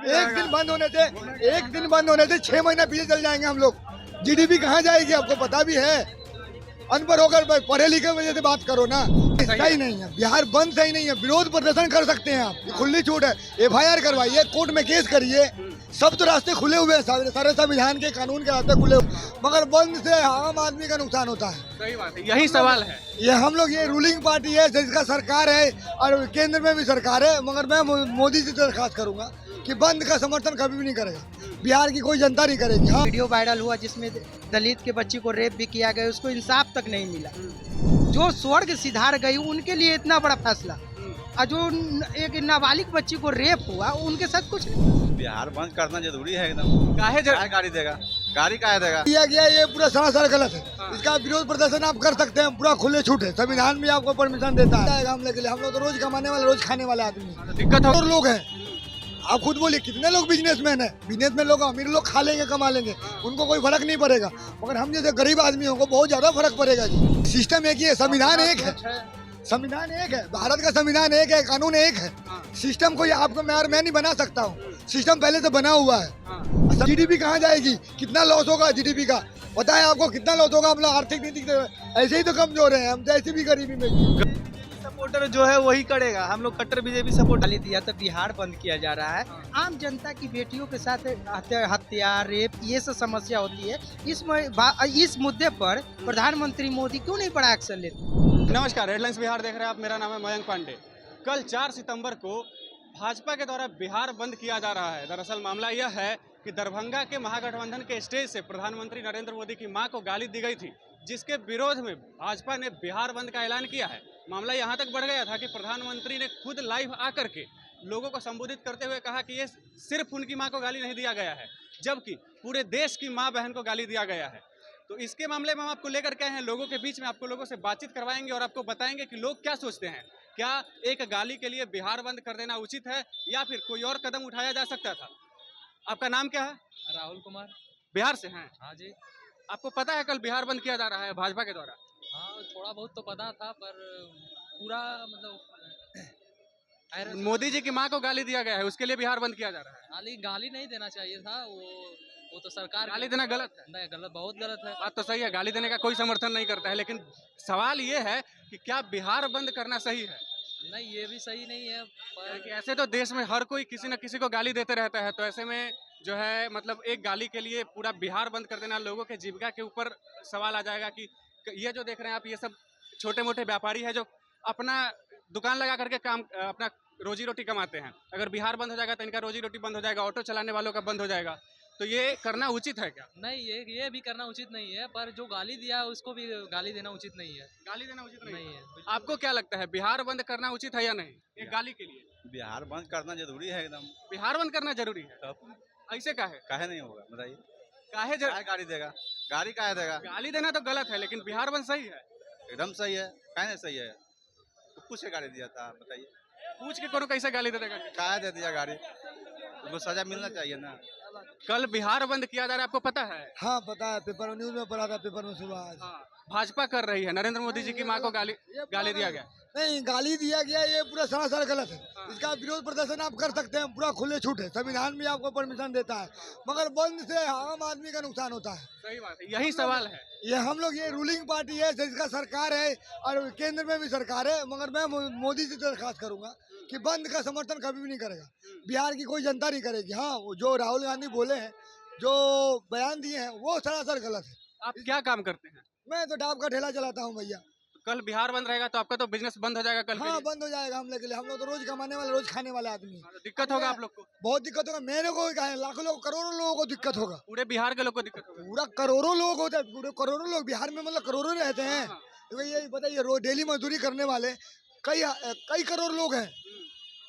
एक दिन बंद होने से 6 महीना पीछे चल जाएंगे हम लोग। जीडीपी कहाँ जाएगी आपको पता भी है। अनपढ़ होकर पढ़े लिखे वजह से बात करो ना। सही नहीं है, बिहार बंद सही नहीं है। विरोध प्रदर्शन कर सकते हैं आप, खुली छूट है। FIR करवाइए, कोर्ट में केस करिए, सब तो रास्ते खुले हुए हैं, सारे संविधान के कानून के रास्ते खुले हुए, मगर बंद से आम आदमी का नुकसान होता है। सही बात है, यही सवाल है। ये हम लोग, ये रूलिंग पार्टी है जिसका सरकार है और केंद्र में भी सरकार है, मगर मैं मोदी से दरखास्त करूंगा कि बंद का समर्थन कभी भी नहीं करेगा, बिहार की कोई जनता नहीं करेगी। हाँ, वीडियो वायरल हुआ जिसमें दलित के बच्ची को रेप भी किया गया, उसको इंसाफ तक नहीं मिला। जो स्वर्ग सिधार गई उनके लिए इतना बड़ा फैसला, और जो एक नाबालिग बच्ची को रेप हुआ उनके साथ कुछ नहीं। बिहार बंद करना जरूरी है एकदम। काहे गाड़ी देगा, गाड़ी काहे देगा? किया गया ये पूरा सरासर गलत है। इसका विरोध प्रदर्शन आप कर सकते हैं, पूरा खुले छूट है, संविधान भी आपको परमिशन देता है हमले के लिए। हम लोग तो रोज कमाने वाले, रोज खाने वाले आदमी, दिक्कत हो। और लोग हैं, आप खुद बोलिए कितने लोग बिजनेसमैन है। बिजनेसमैन लोग, अमीर लोग खा लेंगे, कमा लेंगे, उनको कोई फर्क नहीं पड़ेगा, मगर हम जैसे गरीब आदमियों को बहुत ज्यादा फर्क पड़ेगा जी। सिस्टम एक ही है, संविधान एक है, संविधान एक है, भारत का संविधान एक है, कानून एक है। सिस्टम कोई आपको मैं नहीं बना सकता हूँ, सिस्टम पहले से बना हुआ है। जीडीपी कहाँ जाएगी, कितना लॉस होगा जीडीपी का पता है आपको? कितना लॉस होगा? हम लोग आर्थिक नीति ऐसे ही तो कमजोर हैं, हम तो ऐसे भी गरीबी में। सपोर्टर जो है वही करेगा, हम लोग कट्टर बीजेपी सपोर्ट डाली दिया तो बिहार बंद किया जा रहा है। आम जनता की बेटियों के साथ हत्या, रेप, ये सब समस्या होती है। इस मुद्दे पर प्रधानमंत्री मोदी क्यों नहीं बड़ा एक्शन लेते? नमस्कार, हेडलाइंस बिहार देख रहे हैं आप, मेरा नाम है मयंक पांडे। कल 4 सितंबर को भाजपा के द्वारा बिहार बंद किया जा रहा है। दरअसल मामला यह है कि दरभंगा के महागठबंधन के स्टेज से प्रधानमंत्री नरेंद्र मोदी की मां को गाली दी गई थी, जिसके विरोध में भाजपा ने बिहार बंद का ऐलान किया है। मामला यहां तक बढ़ गया था कि प्रधानमंत्री ने खुद लाइव आकर के लोगों को संबोधित करते हुए कहा कि ये सिर्फ उनकी मां को गाली नहीं दिया गया है, जबकि पूरे देश की मां बहन को गाली दिया गया है। तो इसके मामले में हम आपको लेकर के आए हैं लोगों के बीच में, आपको लोगों से बातचीत करवाएंगे और आपको बताएंगे कि लोग क्या सोचते हैं। क्या एक गाली के लिए बिहार बंद कर देना उचित है या फिर कोई और कदम उठाया जा सकता था? आपका नाम क्या है? राहुल कुमार। बिहार से हैं? हाँ जी। आपको पता है कल बिहार बंद किया जा रहा है भाजपा के द्वारा? हाँ, थोड़ा बहुत तो पता था, पर पूरा मतलब मोदी जी की मां को गाली दिया गया है, उसके लिए बिहार बंद किया जा रहा है। गाली नहीं देना चाहिए था। वो तो सरकार गाली देना गलत है? नहीं, गलत, बहुत गलत है। बात तो सही है, गाली देने का कोई समर्थन नहीं करता है, लेकिन सवाल ये है कि क्या बिहार बंद करना सही है? नहीं, ये भी सही नहीं है, पर ऐसे तो देश में हर कोई किसी न किसी को गाली देते रहता है, तो ऐसे में जो है मतलब एक गाली के लिए पूरा बिहार बंद कर देना लोगों के जीविका के ऊपर सवाल आ जाएगा। कि ये जो देख रहे हैं आप, ये सब छोटे मोटे व्यापारी है जो अपना दुकान लगा करके काम, अपना रोजी रोटी कमाते हैं। अगर बिहार बंद हो जाएगा तो इनका रोजी रोटी बंद हो जाएगा, ऑटो चलाने वालों का बंद हो जाएगा। तो ये करना उचित है क्या? नहीं, ये भी करना उचित नहीं है, पर जो गाली दिया उसको भी गाली देना उचित नहीं है। गाली देना उचित नहीं है। आपको क्या लगता है, बिहार बंद करना उचित है या नहीं एक गाली के लिए? बिहार बंद करना जरूरी है एकदम। बिहार बंद करना जरूरी है? तब ऐसे काहे? काहे नहीं होगा बताइए? काहे गाड़ी देगा, गाड़ी काहे देगा? गाली देना तो गलत है, लेकिन बिहार बंद सही है? एकदम सही है, काहे नहीं सही है? तो कुछ से गाड़ी दिया था बताइए? पूछ के कौन कैसे गाली दे देगा? काहे दे दिया गाड़ी? उसको सजा मिलना चाहिए ना। कल बिहार बंद किया जा रहा है, आपको पता है? हाँ पता है, पेपर न्यूज में पढ़ा था, पेपर में सुबह आज। भाजपा कर रही है, नरेंद्र मोदी जी की मां को गाली दिया गया। नहीं, गाली दिया गया ये पूरा सरासर गलत है। इसका विरोध प्रदर्शन आप कर सकते हैं, पूरा खुले छूट है, संविधान भी आपको परमिशन देता है, मगर बंद से आम आदमी का नुकसान होता है। सही बात है, यही सवाल है। ये हम लोग, ये रूलिंग पार्टी है जिसका सरकार है और केंद्र में भी सरकार है, मगर मैं मोदी से दरखास्त करूंगा कि बंद का समर्थन कभी भी नहीं करेगा, बिहार की कोई जनता नहीं करेगी। हाँ, वो जो राहुल गांधी बोले हैं, जो बयान दिए हैं, वो सरासर गलत है। आप क्या काम करते हैं? मैं तो डाब का ठेला चलाता हूँ भैया। कल बिहार बंद रहेगा तो आपका तो बिजनेस बंद हो जाएगा कल? हाँ, बंद हो जाएगा हमले के लिए। हम लोग तो रोज कमाने वाले, रोज खाने वाले आदमी। दिक्कत होगा आप लोग को? बहुत दिक्कत होगा, मेरे को क्या है, लाखों लोग, करोड़ों लोगों को दिक्कत होगा। पूरे बिहार के लोग को दिक्कत होगा? पूरा करोड़ों लोग होते हैं, पूरे करोड़ों लोग बिहार में, मतलब करोड़ों रहते हैं। तो ये बताइए, रोज डेली मजदूरी करने वाले कई करोड़ लोग हैं।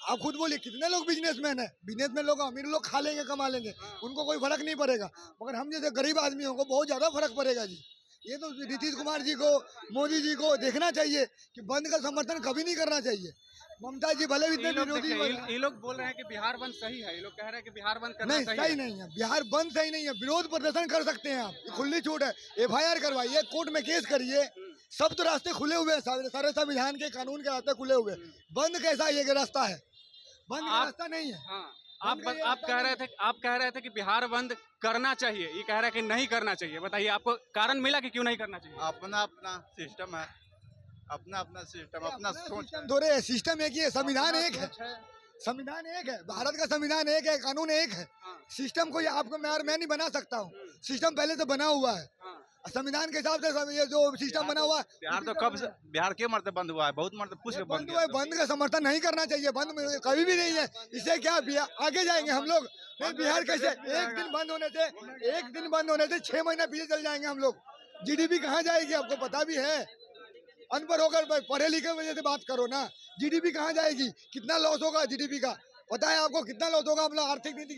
आप खुद बोलिए कितने लोग बिजनेसमैन है। बिजनेसमैन लोग, अमीर लोग खा लेंगे, कमा लेंगे, उनको कोई फर्क नहीं पड़ेगा, मगर हम जैसे गरीब आदमियों को बहुत ज्यादा फर्क पड़ेगा जी। ये तो नीतीश कुमार जी को, मोदी जी को देखना चाहिए कि बंद का समर्थन कभी नहीं करना चाहिए। ममता जी भले भी इतने विरोधी, ये लोग बोल रहे हैं कि बिहार बंद सही है, ये लोग कह रहे हैं कि बिहार बंद करना नहीं, सही नहीं है, बिहार बंद सही नहीं है। विरोध प्रदर्शन कर सकते हैं आप, खुली छूट है। FIR करवाइए, कोर्ट में केस करिए, सब तो रास्ते खुले हुए हैं, सारे संविधान के कानून के रास्ते खुले हुए हैं। बंद कैसा ये रास्ता है? बंद का रास्ता नहीं है। आप कह रहे थे कि बिहार बंद करना चाहिए, ये कह रहा है कि नहीं करना चाहिए। बताइए आपको कारण मिला कि क्यों नहीं करना चाहिए? अपना अपना सिस्टम है, अपना अपना सिस्टम, अपना सोच है। सिस्टम थोड़े है, सिस्टम एक ही है, संविधान एक है, संविधान एक है, भारत का संविधान एक है, कानून एक है। सिस्टम को आपको मैं नहीं बना सकता हूँ, सिस्टम पहले से बना हुआ है। संविधान के हिसाब से ये जो सिस्टम बना हुआ है, बिहार तो कब से, बिहार के मरते बंद हुआ है, बहुत मरते पूछ के बंद बंद हुआ है। बंद का समर्थन नहीं करना चाहिए, बंद कभी भी नहीं है। इससे क्या आगे जाएंगे हम लोग? नहीं, बिहार कैसे एक दिन बंद होने से 6 महीना पीछे चल जाएंगे हम लोग। जीडीपी कहाँ जाएगी आपको पता भी है? अनपढ़ होकर पढ़े लिखे वजह से बात करो ना, जीडीपी कहाँ जाएगी? कितना लॉस होगा जीडीपी का पता है आपको? कितना लॉस होगा? हम लोग आर्थिक नीति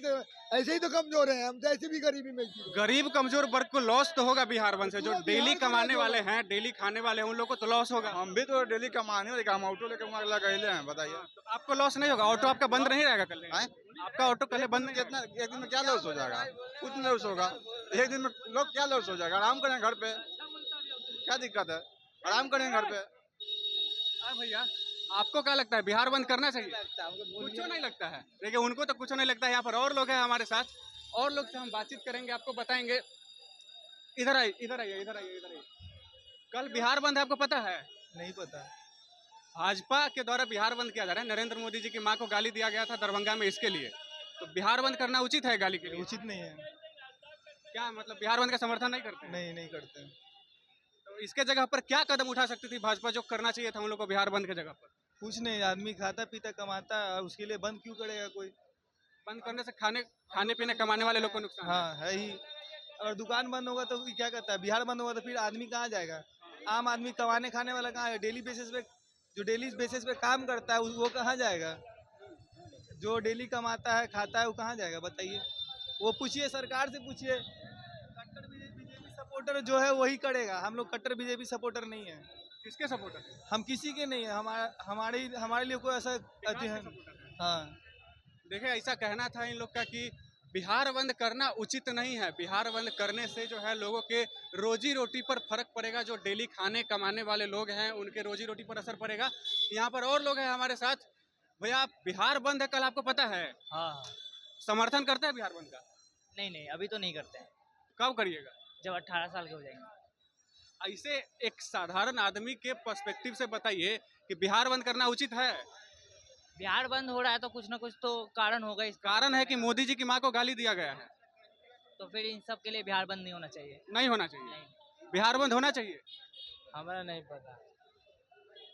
ऐसे ही तो कमजोर हैं, हम तो ऐसे भी गरीबी में। गरीब कमजोर वर्ग को लॉस तो होगा बिहार बंद से, जो डेली कमाने वाले हैं, डेली खाने वाले हैं, उन लोग को तो लॉस होगा। हम भी तो डेली कमाने वाले, हम ऑटो लेकर वहाँ लगे हैं। बताइए तो आपको लॉस नहीं होगा? ऑटो आपका बंद नहीं रहेगा कल? आपका ऑटो कल बंद नहीं? कितना एक दिन में क्या लॉस हो जाएगा? कुछ नहीं लॉस होगा। एक दिन में लोग क्या लॉस हो जाएगा? आराम करें घर पे, क्या दिक्कत है? आराम करें घर पे। भैया आपको क्या लगता है, बिहार बंद करना चाहिए? कुछ नहीं लगता है। देखिए उनको तो कुछ नहीं लगता है। यहाँ पर और लोग हैं हमारे साथ, और लोग से हम बातचीत करेंगे, आपको बताएंगे। इधर आइए, इधर आइए, इधर आइए, इधर आइए। कल बिहार बंद है, आपको पता है? नहीं पता। भाजपा के द्वारा बिहार बंद किया जा रहा है। नरेंद्र मोदी जी की मां को गाली दिया गया था दरभंगा में, इसके लिए तो बिहार बंद करना उचित है गाली के लिए? उचित नहीं है। क्या मतलब बिहार बंद का समर्थन नहीं करते? नहीं करते। तो इसके जगह पर क्या कदम उठा सकती थी भाजपा, जो करना चाहिए था उन लोग को बिहार बंद के जगह पर? कुछ नहीं, आदमी खाता पीता कमाता, उसके लिए बंद क्यों करेगा कोई? बंद करने से खाने पीने कमाने वाले लोग को नुकसान है। हाँ है ही। अगर दुकान बंद होगा तो क्या करता है? बिहार बंद होगा तो फिर आदमी कहाँ जाएगा? आम आदमी कमाने खाने वाला कहाँ है? डेली बेसिस पे जो डेली बेसिस पे काम करता है वो कहाँ जाएगा? जो डेली कमाता है खाता है वो कहाँ जाएगा? बताइए। वो पूछिए, सरकार से पूछिए। कट्टर बीजेपी सपोर्टर जो है वही करेगा। हम लोग कट्टर बीजेपी सपोर्टर नहीं है। किसके सपोर्टर है? हम किसी के नहीं है। हमारे लिए कोई ऐसा अति है। हाँ देखिए ऐसा कहना था इन लोग का कि बिहार बंद करना उचित नहीं है। बिहार बंद करने से जो है लोगों के रोजी रोटी पर फर्क पड़ेगा। जो डेली खाने कमाने वाले लोग हैं उनके रोजी रोटी पर असर पड़ेगा। यहाँ पर और लोग हैं हमारे साथ। भैया बिहार बंद है कल, आपको पता है? हाँ। समर्थन करते हैं बिहार बंद का? नहीं अभी तो नहीं करते हैं। कब करिएगा? जब 18 साल के हो जाएंगे। ऐसे एक साधारण आदमी के पर्सपेक्टिव से बताइए कि बिहार बंद करना उचित है? बिहार बंद हो रहा है तो कुछ ना कुछ तो कारण होगा। इस कारण है कि मोदी जी की मां को गाली दिया गया है, तो फिर इन सब के लिए बिहार बंद नहीं होना चाहिए। नहीं होना चाहिए? नहीं, बिहार बंद होना चाहिए। हमारा नहीं पता।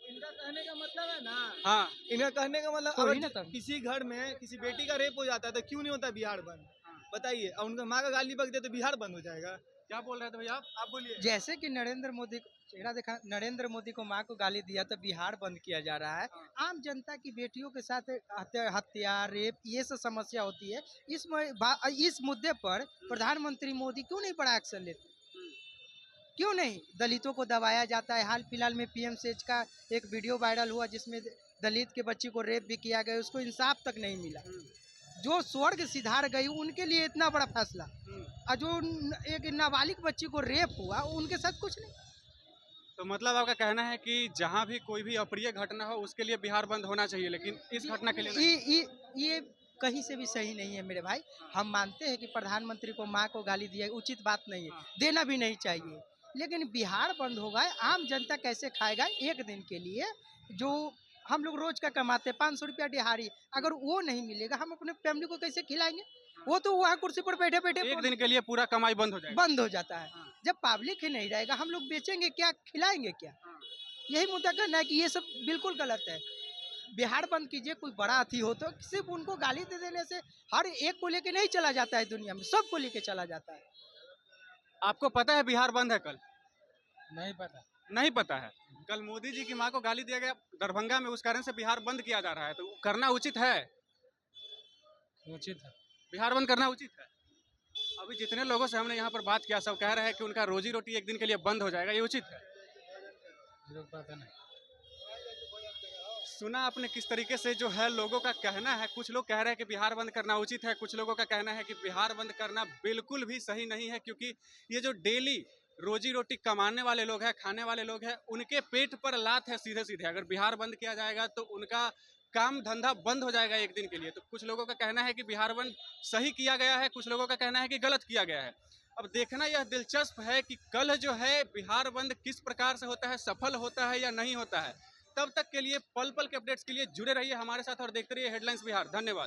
इनका कहने का मतलब है ना। हाँ, इनका कहने का मतलब कोई ना अगर किसी घर में किसी बेटी का रेप हो जाता है तो क्यों नहीं होता बिहार बंद? बताइए। और उनका माँ का गाली बक दे तो बिहार बंद हो जाएगा? क्या बोल रहे थे भैया आप बोलिए। जैसे कि नरेंद्र मोदी को चेहरा देखा, नरेंद्र मोदी को माँ को गाली दिया तो बिहार बंद किया जा रहा है। आम जनता की बेटियों के साथ हत्या रेप ये सब समस्या होती है। इस मुद्दे पर प्रधानमंत्री मोदी क्यों नहीं बड़ा एक्शन लेते? क्यों नहीं? दलितों को दबाया जाता है। हाल फिलहाल में पीएमसीएच का एक वीडियो वायरल हुआ जिसमें दलित के बच्ची को रेप भी किया गया, उसको इंसाफ तक नहीं मिला। जो स्वर्ग सिधार गई उनके लिए इतना बड़ा फैसला, और जो एक नाबालिग बच्ची को रेप हुआ उनके साथ कुछ नहीं। तो मतलब आपका कहना है कि जहाँ भी कोई भी अप्रिय घटना हो उसके लिए बिहार बंद होना चाहिए, लेकिन इस घटना के लिए नहीं? ये कहीं से भी सही नहीं है मेरे भाई। हम मानते हैं कि प्रधानमंत्री को माँ को गाली दिया उचित बात नहीं है, देना भी नहीं चाहिए, लेकिन बिहार बंद होगा। आम जनता कैसे खाएगा एक दिन के लिए? जो हम लोग रोज का कमाते 500 रुपया दिहाड़ी, अगर वो नहीं मिलेगा हम अपने फैमिली को कैसे खिलाएंगे? वो तो वहाँ कुर्सी पर बैठे बैठे एक दिन के लिए पूरा कमाई बंद हो जाएगा। बंद हो जाता है। जब पब्लिक ही नहीं रहेगा हम लोग बेचेंगे क्या, खिलाएंगे क्या? यही मुद्दा करना है कि ये सब बिल्कुल गलत है। बिहार बंद कीजिए। कोई बड़ा अथी हो तो सिर्फ उनको गाली दे देने से हर एक को लेके नहीं चला जाता है, दुनिया में सबको लेके चला जाता है। आपको पता है बिहार बंद है कल? नहीं पता। नहीं पता है। कल मोदी जी की मां को गाली दिया गया दरभंगा में, उस कारण से बिहार बंद किया जा रहा है। तो करना उचित है? उचित है। बिहार बंद करना उचित है। अभी जितने लोगों से हमने यहाँ पर बात किया सब कह रहे हैं कि उनका रोजी रोटी एक दिन के लिए बंद हो जाएगा, ये उचित है? पता नहीं। सुना आपने किस तरीके से जो है लोगों का कहना है। कुछ लोग कह रहे हैं कि बिहार बंद करना उचित है, कुछ लोगों का कहना है कि बिहार बंद करना बिल्कुल भी सही नहीं है, क्योंकि ये जो डेली रोजी रोटी कमाने वाले लोग हैं, खाने वाले लोग हैं, उनके पेट पर लात है सीधे सीधे। अगर बिहार बंद किया जाएगा तो उनका काम धंधा बंद हो जाएगा एक दिन के लिए। तो कुछ लोगों का कहना है कि बिहार बंद सही किया गया है, कुछ लोगों का कहना है कि गलत किया गया है। अब देखना यह दिलचस्प है कि कल जो है बिहार बंद किस प्रकार से होता है, सफल होता है या नहीं होता है। तब तक के लिए पल पल के अपडेट्स के लिए जुड़े रहिए हमारे साथ और देखते रहिए हेडलाइंस बिहार। धन्यवाद।